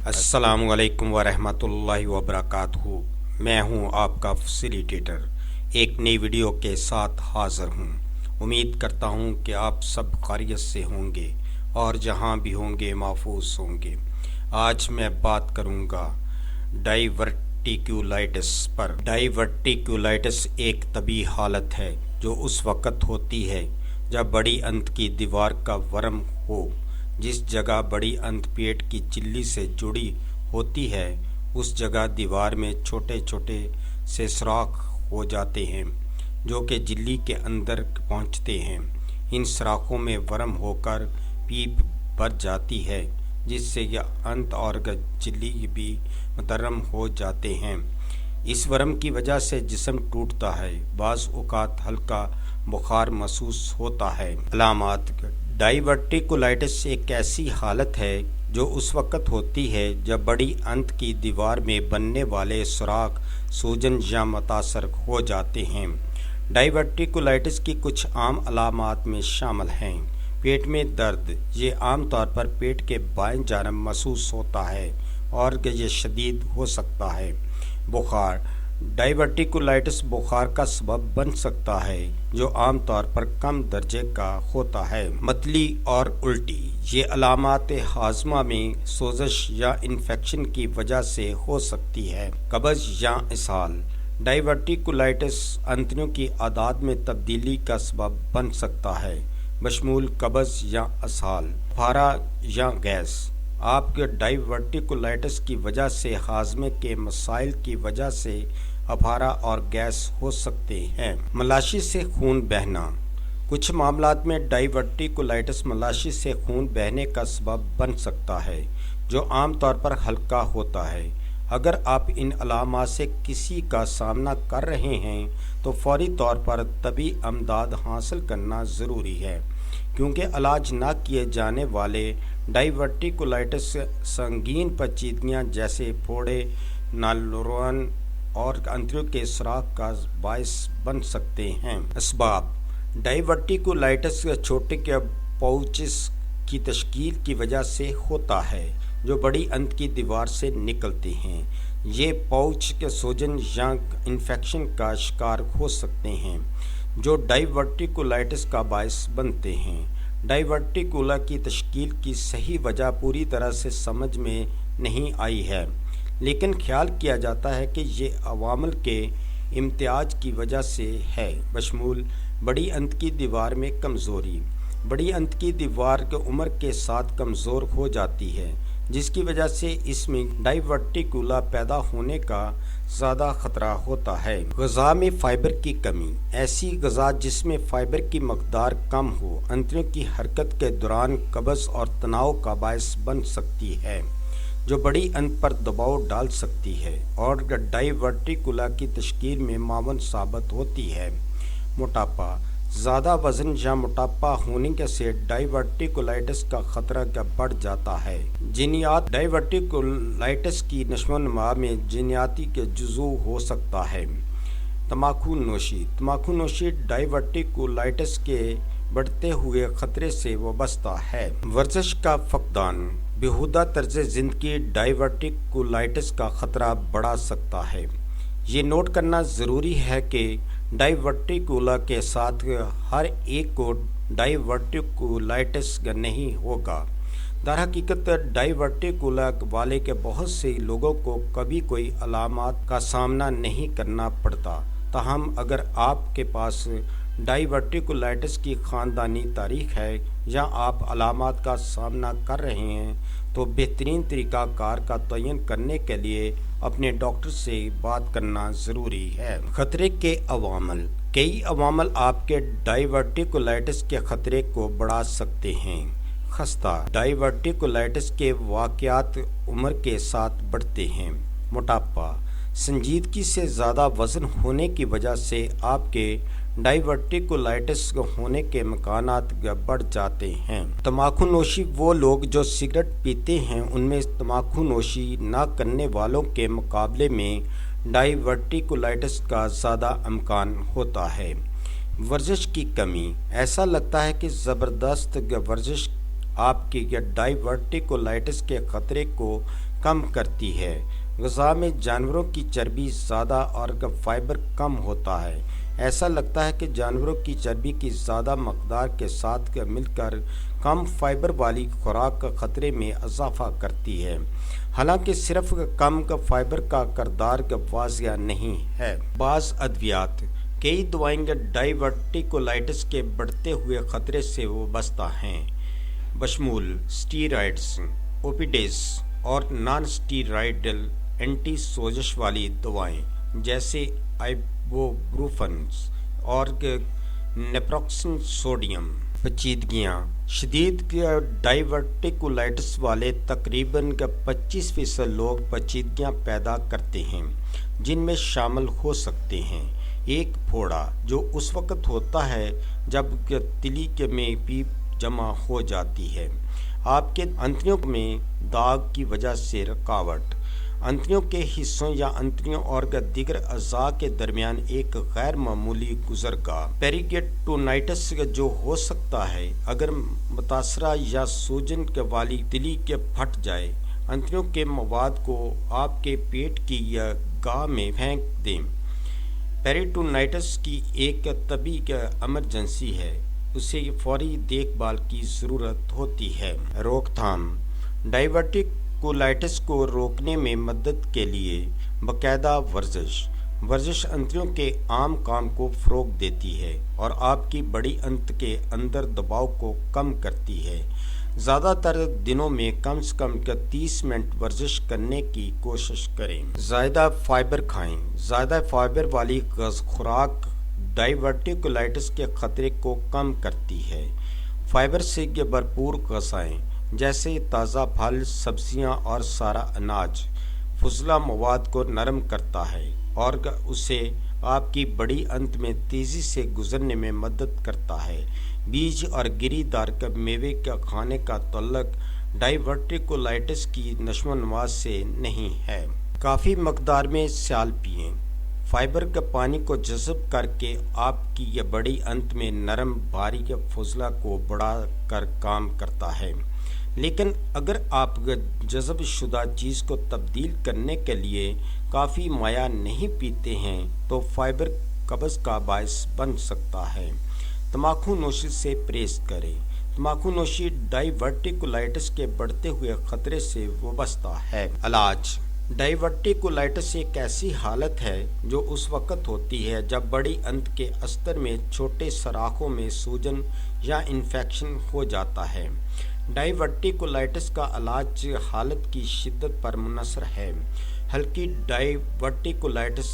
अस्सलाम वालेकुम वरहमतुल्लाहि वबरकातुहू। मैं हूं आपका फैसिलिटेटर एक नई वीडियो के साथ हाज़िर हूं। उम्मीद करता हूं कि आप सब खैरियत से होंगे और जहां भी होंगे महफूज होंगे। आज मैं बात करूंगा डाइवर्टिक्यूलाइटिस पर। डाइवर्टिक्यूलाइटिस एक तबी हालत है जो उस वक़्त होती है जब बड़ी अंत की दीवार का वर्म हो। जिस जगह बड़ी अंत पेट की चिल्ली से जुड़ी होती है उस जगह दीवार में छोटे छोटे से सुराख हो जाते हैं जो कि झिल्ली के अंदर पहुंचते हैं। इन सुराखों में वर्म होकर पीप भर जाती है जिससे यह अंत और झिल्ली भी मुतरम हो जाते हैं। इस वर्म की वजह से जिस्म टूटता है, बाज़ औक़ात हल्का बुखार महसूस होता है। अलामात डाइवर्टिकुलाइटिस एक ऐसी हालत है जो उस वक़्त होती है जब बड़ी अंत की दीवार में बनने वाले सुराख सूजन या मुतासर हो जाते हैं। डाइवर्टिकुलाइटिस की कुछ आम अलामात में शामिल हैं। पेट में दर्द, ये आम तौर पर पेट के बाएं जानब महसूस होता है और ये शदीद हो सकता है। बुखार, डाइवर्टिकुलाइटिस बुखार का सबब बन सकता है जो आम तौर पर कम दर्जे का होता है। मतली और उल्टी, ये अलामात हाजमा में सोजश या इन्फेक्शन की वजह से हो सकती है। कब्ज़ या इसहाल, डाइवर्टिकुलाइटिस अंतड़ियों की आदात में तब्दीली का सबब बन सकता है बशमूल कब्ज़ या इसहाल। फारा या गैस, आपके डाइवर्टिकुलाइटिस की वजह से हाजमे के मसाइल की वजह से अफारा और गैस हो सकते हैं। मलाशी से खून बहना, कुछ मामलात में डाइवर्टिकुलाइटिस मलाशी से खून बहने का सबब बन सकता है जो आम तौर पर हल्का होता है। अगर आप इन अलामात से किसी का सामना कर रहे हैं तो फौरी तौर पर तबी अमदाद हासिल करना ज़रूरी है क्योंकि इलाज न किए जाने वाले डाइवर्टिकुलाइटिस संगीन पेचीदगियाँ जैसे फोड़े, नालरोन और अंतड़ियों के सुराख का बायस बन सकते हैं। असबाब, डाइवर्टिकुलाइटिस छोटे के पाउचेस की तश्कील की वजह से होता है जो बड़ी अंत की दीवार से निकलते हैं। ये पाउच के सूजन या इन्फेक्शन का शिकार हो सकते हैं जो डाइवर्टिकुलाइटिस का बायस बनते हैं। डाइवर्टिकुला की तश्कील की सही वजह पूरी तरह से समझ में नहीं आई है, लेकिन ख्याल किया जाता है कि ये अवामिल के इम्तियाज की वजह से है बशमूल बड़ी अंत की दीवार में कमज़ोरी। बड़ी अंत की दीवार के उम्र के साथ कमज़ोर हो जाती है जिसकी वजह से इसमें डाइवर्टिकुला पैदा होने का ज़्यादा ख़तरा होता है। ग़िज़ा में फ़ाइबर की कमी, ऐसी ग़िज़ा जिसमें फ़ाइबर की मकदार कम हो अंतड़ियों की हरकत के दौरान कब्ज़ और तनाव का बायस बन सकती है जो बड़ी अंत पर दबाव डाल सकती है और डाइवर्टिकुला की तश्कील में मावन साबित होती है। मोटापा, ज़्यादा वज़न या मोटापा होने से डाइवर्टिकुलाइटिस का ख़तरा बढ़ जाता है। जिनियात, डाइवर्टिकुलाइटिस की नशोनुमा में जिनियाती के जुज़ू हो सकता है। तम्बाकू नोशी डाइवर्टिकुलाइटिस के बढ़ते हुए ख़तरे से वाबस्ता है। वर्जिश का फक़दान, बेहुदा तर्ज़ ज़िंदगी डाइवर्टिकुलाइटिस का ख़तरा बढ़ा सकता है। ये नोट करना ज़रूरी है कि डाइवर्टिकुला के साथ हर एक को डाइवर्टिकुलाइटिस नहीं होगा। दरहकीकत डाइवर्टिकुला वाले के बहुत से लोगों को कभी कोई अलामात का सामना नहीं करना पड़ता। ताहम अगर आपके पास डाइवर्टिकुलाइटिस की ख़ानदानी तारीख़ है या आप अलामात का सामना कर रहे हैं तो बेहतरीन तरीक़ाकार का तयन करने के लिए अपने डॉक्टर से बात करना ज़रूरी है। ख़तरे के अवामल, कई अवामल आपके डाइवर्टिकुलाइटिस के ख़तरे को बढ़ा सकते हैं। खस्ता, डाइवर्टिकुलाइटिस के वाक़यात उम्र के साथ बढ़ते हैं। मोटापा, संजीदगी से ज़्यादा वज़न होने की वजह से आपके डाइवर्टिकुलाइटिस होने के इम्कानात बढ़ जाते हैं। तम्बाकू नोशी, वो लोग जो सिगरेट पीते हैं उनमें तम्बाकू नोशी न करने वालों के मुकाबले में डाइवर्टिकुलाइटिस का ज़्यादा इम्कान होता है। वर्जिश की कमी, ऐसा लगता है कि ज़बरदस्त वर्जिश आपकी डाइवर्टिकुलाइटिस के ख़तरे को کم کرتی ہے۔ غذا میں جانوروں کی چربی زیادہ اور فائبر کم ہوتا ہے۔ ایسا لگتا ہے کہ جانوروں کی چربی کی زیادہ مقدار کے ساتھ مل کر کم فائبر والی خوراک خطرے میں اضافہ کرتی ہے، حالانکہ صرف کم فائبر کا کردار واضح نہیں ہے۔ بعض ادویات، کئی دوائیں ڈائیورٹیکولائٹس کے بڑھتے ہوئے خطرے سے وابستہ ہیں، بشمول اسٹیرائڈز، اوپیڈز اور نان اسٹیرائڈل اینٹی سوزش والی دوائیں جیسے آئبوپروفن اور نیپروکسن سوڈیم۔ پیچیدگیاں، شدید ڈائیورٹیکولائٹس والے تقریباً 25% لوگ پیچیدگیاں پیدا کرتے ہیں، جن میں شامل ہو سکتے ہیں ایک پھوڑا، جو اس وقت ہوتا ہے جب تلی میں پیپ جمع ہو جاتی ہے، آپ کے انتڑیوں میں داغ کی وجہ سے رکاوٹ، انتڑیوں کے حصوں یا انتڑیوں اور دیگر اعضاء کے درمیان ایک غیر معمولی گزرگاہ، پیریگیٹونائٹس جو ہو سکتا ہے اگر متاثرہ یا سوجن والی تلی پھٹ جائے، انتڑیوں کے مواد کو آپ کے پیٹ کی گاہ میں پھینک دیں۔ پیریٹونائٹس کی ایک طبی ایمرجنسی ہے، اسے فوری دیکھ بھال کی ضرورت ہوتی ہے۔ روک تھام، ڈائیورٹیکولائٹس کو روکنے میں مدد کے لیے باقاعدہ ورزش انتڑیوں کے عام کام کو فروغ دیتی ہے اور آپ کی بڑی انت کے اندر دباؤ کو کم کرتی ہے۔ زیادہ تر دنوں میں کم سے کم 30 منٹ ورزش کرنے کی کوشش کریں۔ زیادہ فائبر کھائیں، زیادہ فائبر والی خوراک ڈائیورٹیکولائٹس کے خطرے کو کم کرتی ہے۔ فائبر سے بھرپور غذائیں جیسے تازہ پھل، سبزیاں اور سارا اناج فضلہ مواد کو نرم کرتا ہے اور اسے آپ کی بڑی انت میں تیزی سے گزرنے میں مدد کرتا ہے۔ بیج اور گری دار میوے کا کھانے کا تعلق ڈائیورٹیکولائٹس کی نشو و نما سے نہیں ہے۔ کافی مقدار میں سیال پئیں، فائبر کا پانی کو جذب کر کے آپ کی یہ بڑی انت میں نرم بھاری فضلہ کو بڑھا کر کام کرتا ہے، لیکن اگر آپ جذب شدہ چیز کو تبدیل کرنے کے لیے کافی مائع نہیں پیتے ہیں تو فائبر قبض کا باعث بن سکتا ہے۔ تمباکو نوشی سے پرہیز کریں۔ تمباکو نوشی ڈائیورٹیکولائٹس کے بڑھتے ہوئے خطرے سے وابستہ ہے۔ علاج، ڈائیورٹیکولائٹس ایک ایسی حالت ہے جو اس وقت ہوتی ہے جب بڑی انت کے استر میں چھوٹے سوراخوں میں سوجن یا انفیکشن ہو جاتا ہے۔ ڈائیورٹیکولائٹس کا علاج حالت کی شدت پر منحصر ہے۔ ہلکے ڈائیورٹیکولائٹس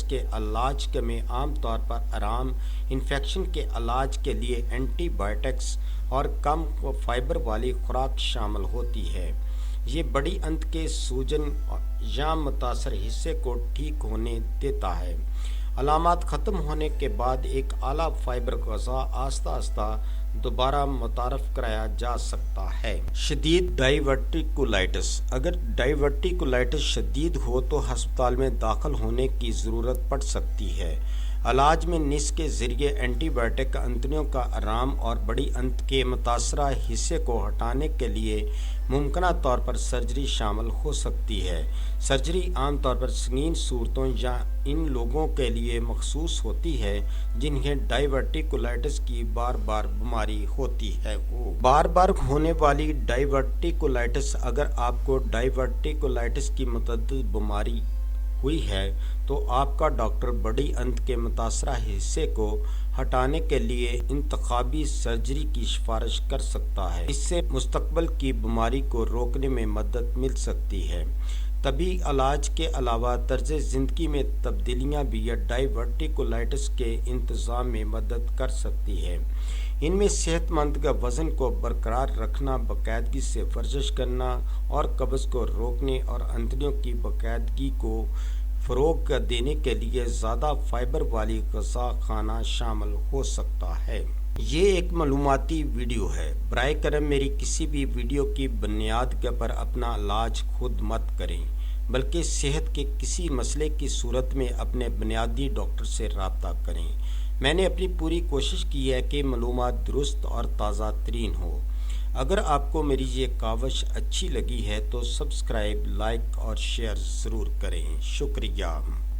کے علاج میں عام طور پر آرام، انفیکشن کے علاج کے لیے اینٹی بائیوٹکس اور کم فائبر والی خوراک شامل ہوتی ہے۔ یہ بڑی انت کے سوجن یا متاثر حصے کو ٹھیک ہونے دیتا ہے۔ علامات ختم ہونے کے بعد ایک اعلیٰ فائبر غذا آہستہ آہستہ دوبارہ متعارف کرایا جا سکتا ہے۔ شدید ڈائیورٹیکولائٹس، اگر ڈائیورٹیکولائٹس شدید ہو تو ہسپتال میں داخل ہونے کی ضرورت پڑ سکتی ہے۔ علاج میں نس کے ذریعے اینٹی بائیوٹک انتڑیوں کا آرام اور بڑی انت کے متاثرہ حصے کو ہٹانے کے لیے ممکنہ طور پر سرجری شامل ہو سکتی ہے۔ سرجری عام طور پر سنگین صورتوں یا ان لوگوں کے لیے مخصوص ہوتی ہے جنہیں ڈائیورٹیکولائٹس کی بار بار بیماری ہوتی ہے۔ بار بار ہونے والی ڈائیورٹیکولائٹس، اگر آپ کو ڈائیورٹیکولائٹس کی متعدد بیماری ہوئی ہے تو آپ کا ڈاکٹر بڑی انت کے متاثرہ حصے کو ہٹانے کے لیے انتخابی سرجری کی سفارش کر سکتا ہے۔ اس سے مستقبل کی بیماری کو روکنے میں مدد مل سکتی ہے۔ طبی علاج کے علاوہ طرز زندگی میں تبدیلیاں بھی ڈائیورٹیکولائٹس کے انتظام میں مدد کر سکتی ہے۔ ان میں صحت مند وزن کو برقرار رکھنا، باقاعدگی سے ورزش کرنا اور قبض کو روکنے اور انتڑیوں کی باقاعدگی کو فروغ دینے کے لیے زیادہ فائبر والی غذا کھانا شامل ہو سکتا ہے۔ یہ ایک معلوماتی ویڈیو ہے۔ برائے کرم میری کسی بھی ویڈیو کی بنیاد پر اپنا علاج خود مت کریں، بلکہ صحت کے کسی مسئلے کی صورت میں اپنے بنیادی ڈاکٹر سے رابطہ کریں۔ میں نے اپنی پوری کوشش کی ہے کہ معلومات درست اور تازہ ترین ہو۔ اگر آپ کو میری یہ کاوش اچھی لگی ہے تو سبسکرائب، لائک اور شیئر ضرور کریں۔ شکریہ۔